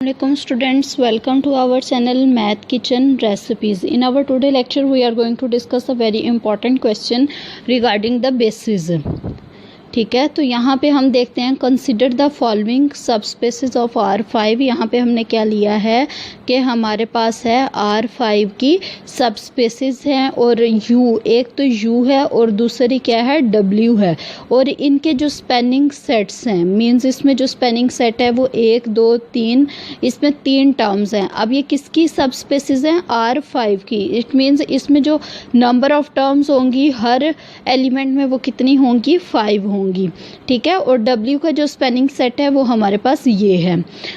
Assalamualaikum students, welcome to our channel Math Kitchen Recipes. In our today lecture we are going to discuss a very important question regarding the bases. ठीक है, तो यहाँ पे हम देखते हैं consider the following subspaces of R5। यहाँ पे हमने क्या लिया है कि हमारे पास है R5 की सबस्पेसेस हैं और U, एक तो U है और दूसरी क्या है W है, और इनके जो स्पेनिंग सेट्स हैं, मींस इसमें जो स्पेनिंग सेट है वो 1 2 3, इसमें 3 टर्म्स हैं। अब ये किसकी सबस्पेसेस हैं? R5 की। इट मींस इसमें जो नंबर ऑफ टर्म्स होंगी हर एलिमेंट में वो कितनी होंगी? 5 होंगी। ठीक है, और W का जो स्पेनिंग सेट है वो हमारे पास ये है।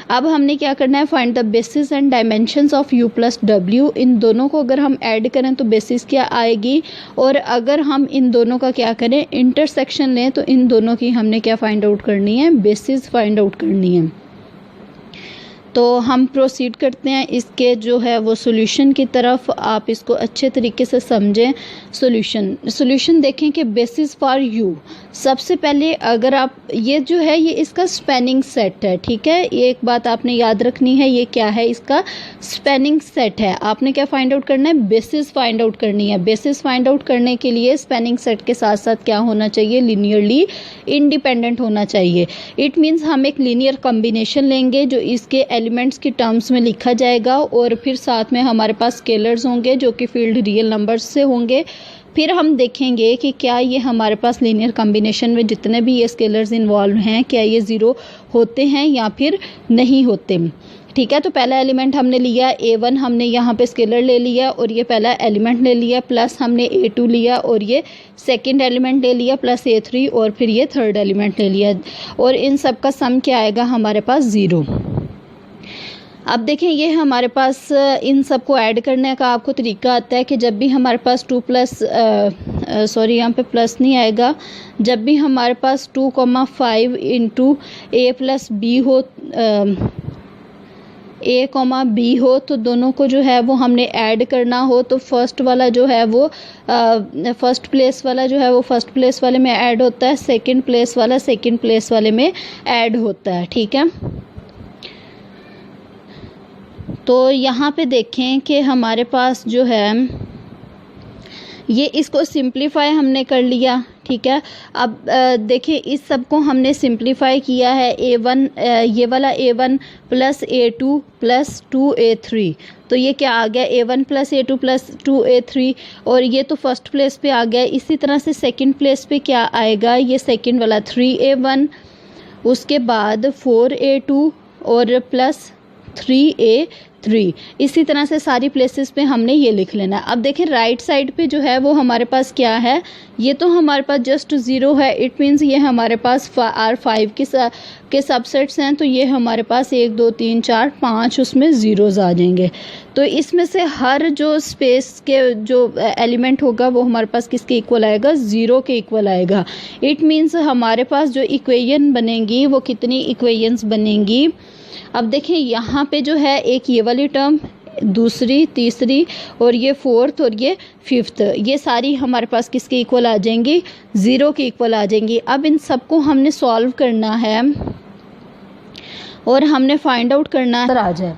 अब हमने क्या करना है? Find the basis and dimensions of U plus W। इन दोनों को अगर हम ऐड करें तो बेसिस क्या आएगी, और अगर हम इन दोनों का क्या करें? इंटरसेक्शन लें तो इन दोनों की हमने क्या फाइंड आउट करनी है? बेसिस फाइंड आउट करनी है। तो हम प्रोसीड करते हैं इसके जो है वो सॉल्यूशन की तरफ। आप इसको अच्छे तरीके से समझें। सॉल्यूशन देखें कि बेसिस फॉर U। सबसे पहले अगर आप ये जो है ये इसका स्पेनिंग सेट है। ठीक है, ये एक बात आपने याद रखनी है, ये क्या है? इसका स्पेनिंग सेट है। आपने क्या फाइंड आउट करना है? बेसिस फाइंड आउट करनी है। बेसिस फाइंड आउट करने के लिए स्पेनिंग सेट के साथ साथ क्या होना चाहिए? लीनियरली इंडिपेंडेंट होना चाहिए। इट मीन्स हम एक लीनियर कॉम्बिनेशन लेंगे जो इसके एलिमेंट्स की टर्म्स में लिखा जाएगा, और फिर साथ में हमारे पास स्केलर्स होंगे जो कि फील्ड रियल नंबर्स से होंगे। फिर हम देखेंगे कि क्या ये हमारे पास लीनियर कॉम्बिनेशन में जितने भी ये स्केलर्स इन्वॉल्व हैं क्या ये ज़ीरो होते हैं या फिर नहीं होते। ठीक है, तो पहला एलिमेंट हमने लिया A1, हमने यहाँ पे स्केलर ले लिया और ये पहला एलिमेंट ले लिया, प्लस हमने A2 लिया और ये सेकंड एलिमेंट ले लिया, प्लस A3 और फिर ये थर्ड एलिमेंट ले लिया, और इन सब का सम क्या आएगा? हमारे पास 0। अब देखें ये हमारे पास इन सब को ऐड करने का आपको तरीका आता है कि जब भी हमारे पास 2 प्लस सॉरी यहाँ पे प्लस नहीं आएगा, जब भी हमारे पास 2,5 इंटू A प्लस B हो, A, B हो, तो दोनों को जो है वो हमने ऐड करना हो तो फर्स्ट वाला जो है वो फर्स्ट प्लेस वाला जो है वो फर्स्ट प्लेस वाले में ऐड होता है, सेकंड प्लेस वाला सेकंड प्लेस वाले में ऐड होता है। ठीक है, तो यहाँ पे देखें कि हमारे पास जो है ये इसको सिंप्लीफाई हमने कर लिया। ठीक है, अब देखिए इस सब को हमने सिंप्लीफाई किया है। A1 ये वाला A1 plus A2 plus 2A3, तो ये क्या आ गया? A1 plus A2 plus 2A3, और ये तो फर्स्ट प्लेस पे आ गया। इसी तरह से सेकंड प्लेस पे क्या आएगा? ये सेकंड वाला 3A1, उसके बाद 4A2 और प्लस 3A3। इसी तरह से सारी प्लेसेस पे हमने ये लिख लेना है। अब देखें राइट साइड पे जो है वो हमारे पास क्या है? ये तो हमारे पास जस्ट 0 है। इट मीन्स ये हमारे पास R5 के सबसेट्स हैं, तो ये हमारे पास 1 2 3 4 5 उसमें ज़ीरोज़ आ जाएंगे। तो इसमें से हर जो स्पेस के जो एलिमेंट होगा वो हमारे पास किसके इक्वल आएगा? 0 के इक्वल आएगा। इट मीन्स हमारे पास जो इक्वेशन बनेंगी वो कितनी इक्वेशंस बनेंगी? अब देखें यहाँ पे जो है एक ये वाली टर्म, दूसरी, तीसरी और ये फोर्थ और ये फिफ्थ, ये सारी हमारे पास किसके इक्वल आ जाएंगी? 0 के इक्वल आ जाएंगी। अब इन सबको हमने सॉल्व करना है और हमने फाइंड आउट करना है आ जाए।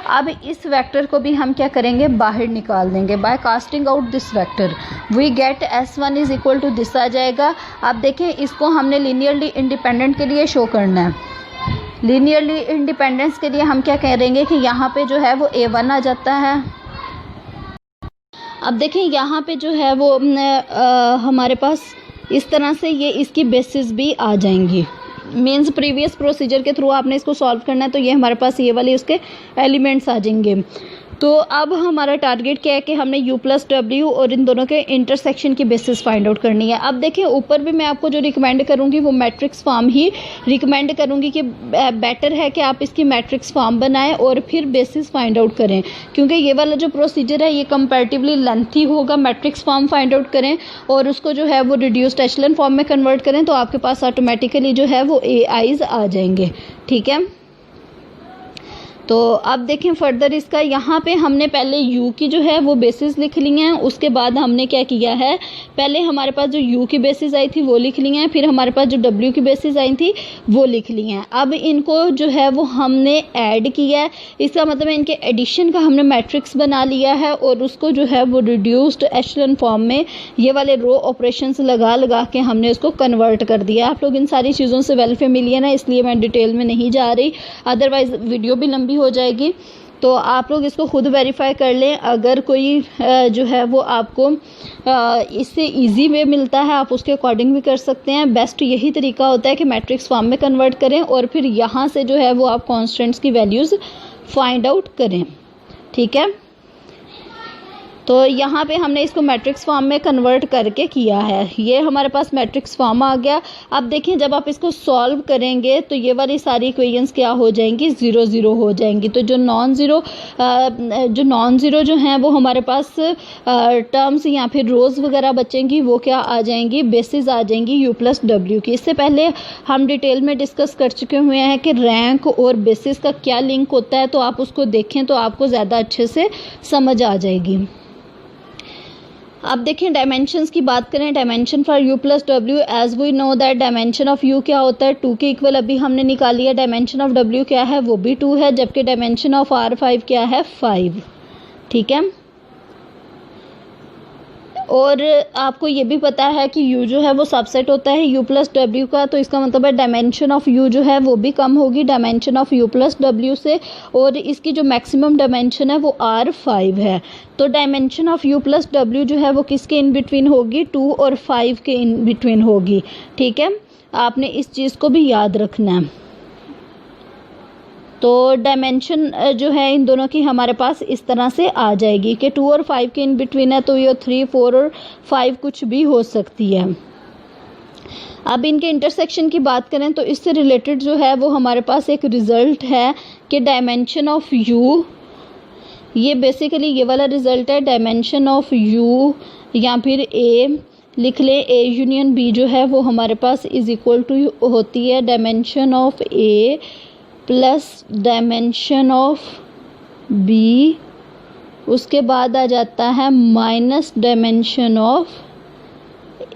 अब इस वेक्टर को भी हम क्या करेंगे? बाहर निकाल देंगे। By casting out this vector we get S1 is equal to this आ जाएगा। अब देखें इसको हमने लीनियरली इंडिपेंडेंट के लिए शो करना है। लीनियरली इंडिपेंडेंस के लिए हम क्या करेंगे कि यहाँ पे जो है वो A1 आ जाता है। अब देखें यहाँ पे जो है वो हमारे पास इस तरह से ये इसकी बेसिस भी आ जाएंगी। मीन्स प्रीवियस प्रोसीजर के थ्रू आपने इसको सॉल्व करना है, तो ये हमारे पास ये वाले उसके एलिमेंट्स आ जाएंगे। तो अब हमारा टारगेट क्या है कि हमने U प्लस W और इन दोनों के इंटरसेक्शन की बेसिस फाइंड आउट करनी है। अब देखिए ऊपर भी मैं आपको जो रिकमेंड करूँगी वो मैट्रिक्स फॉर्म ही रिकमेंड करूँगी कि बेटर है कि आप इसकी मैट्रिक्स फॉर्म बनाएं और फिर बेसिस फाइंड आउट करें, क्योंकि ये वाला जो प्रोसीजर है ये कंपैरेटिवली लेंथी होगा। मैट्रिक्स फॉर्म फाइंड आउट करें और उसको जो है वो रिड्यूस्ड एशेलन फॉर्म में कन्वर्ट करें, तो आपके पास ऑटोमेटिकली जो है वो AIs आ जाएंगे। ठीक है, तो अब देखें फर्दर इसका, यहाँ पे हमने पहले u की जो है वो बेसिस लिख ली हैं, उसके बाद हमने क्या किया है, पहले हमारे पास जो u की बेसिस आई थी वो लिख ली हैं, फिर हमारे पास जो w की बेसिस आई थी वो लिख ली हैं। अब इनको जो है वो हमने ऐड किया है, इसका मतलब है इनके एडिशन का हमने मैट्रिक्स बना लिया है और उसको जो है वो रिड्यूस्ड एशेलन फॉर्म में ये वाले रो ऑपरेशंस लगा लगा के हमने उसको कन्वर्ट कर दिया। आप लोग इन सारी चीज़ों से वेल फेमिलियर हैं, इसलिए मैं डिटेल में नहीं जा रही, अदरवाइज़ वीडियो भी लंबी हो जाएगी। तो आप लोग इसको खुद वेरीफाई कर लें। अगर कोई जो है वो आपको इससे इजी वे मिलता है, आप उसके अकॉर्डिंग भी कर सकते हैं। बेस्ट यही तरीका होता है कि मैट्रिक्स फॉर्म में कन्वर्ट करें और फिर यहाँ से जो है वो आप कॉन्स्टेंट्स की वैल्यूज़ फाइंड आउट करें। ठीक है, तो यहाँ पे हमने इसको मैट्रिक्स फॉर्म में कन्वर्ट करके किया है। ये हमारे पास मैट्रिक्स फॉर्म आ गया। अब देखें जब आप इसको सॉल्व करेंगे तो ये वाली सारी इक्वेशंस क्या हो जाएंगी, 0 0 हो जाएंगी। तो जो नॉन ज़ीरो जो हैं वो हमारे पास टर्म्स या फिर रोज़ वगैरह बचेंगी, वो क्या आ जाएंगी, बेसिस आ जाएंगी u प्लस w की। इससे पहले हम डिटेल में डिस्कस कर चुके हुए हैं कि रैंक और बेसिस का क्या लिंक होता है, तो आप उसको देखें तो आपको ज़्यादा अच्छे से समझ आ जाएगी। अब देखें डायमेंशंस की बात करें, dimension for u plus w, as we know that dimension of u क्या होता है, 2 के इक्वल अभी हमने निकाली है। डायमेंशन ऑफ w क्या है, वो भी 2 है, जबकि डायमेंशन ऑफ r5 क्या है, 5। ठीक है, और आपको ये भी पता है कि u जो है वो सबसेट होता है u प्लस w का, तो इसका मतलब है डायमेंशन ऑफ u जो है वो भी कम होगी dimension of u plus w से, और इसकी जो मैक्सिमम डायमेंशन है वो r5 है। तो dimension of u plus w जो है वो किसके इन बिटवीन होगी, 2 और 5 के इन बिटवीन होगी। ठीक है, आपने इस चीज़ को भी याद रखना है। तो डायमेंशन जो है इन दोनों की हमारे पास इस तरह से आ जाएगी कि 2 और 5 के इन बिटवीन है, तो ये 3, 4 और 5 कुछ भी हो सकती है। अब इनके इंटरसेक्शन की बात करें तो इससे रिलेटेड जो है वो हमारे पास एक रिज़ल्ट है कि डायमेंशन ऑफ u, ये बेसिकली ये वाला रिज़ल्ट है, डायमेंशन ऑफ u या फिर a लिख लें, a यूनियन b जो है वो हमारे पास इज इक्वल टू होती है dimension of a plus dimension of b, उसके बाद आ जाता है minus dimension of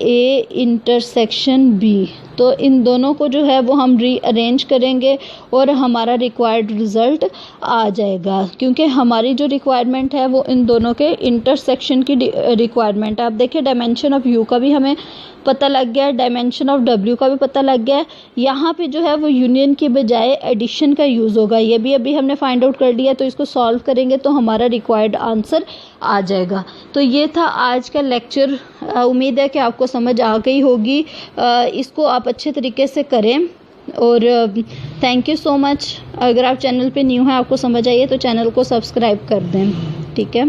a intersection b। तो इन दोनों को जो है वो हम रीअरेंज करेंगे और हमारा रिक्वायर्ड रिज़ल्ट आ जाएगा, क्योंकि हमारी जो रिक्वायरमेंट है वो इन दोनों के इंटरसेक्शन की रिक्वायरमेंट है। आप देखिए डायमेंशन ऑफ u का भी हमें पता लग गया है, डायमेंशन ऑफ w का भी पता लग गया है। यहाँ पे जो है वो यूनियन की बजाय एडिशन का यूज़ होगा, ये भी अभी हमने फाइंड आउट कर लिया। तो इसको सॉल्व करेंगे तो हमारा रिक्वायर्ड आंसर आ जाएगा। तो ये था आज का लेक्चर, उम्मीद है कि आपको समझ आ गई होगी। इसको आप अच्छे तरीके से करें और थैंक यू सो मच। अगर आप चैनल पे न्यू हैं, आपको समझ आई है तो चैनल को सब्सक्राइब कर दें। ठीक है।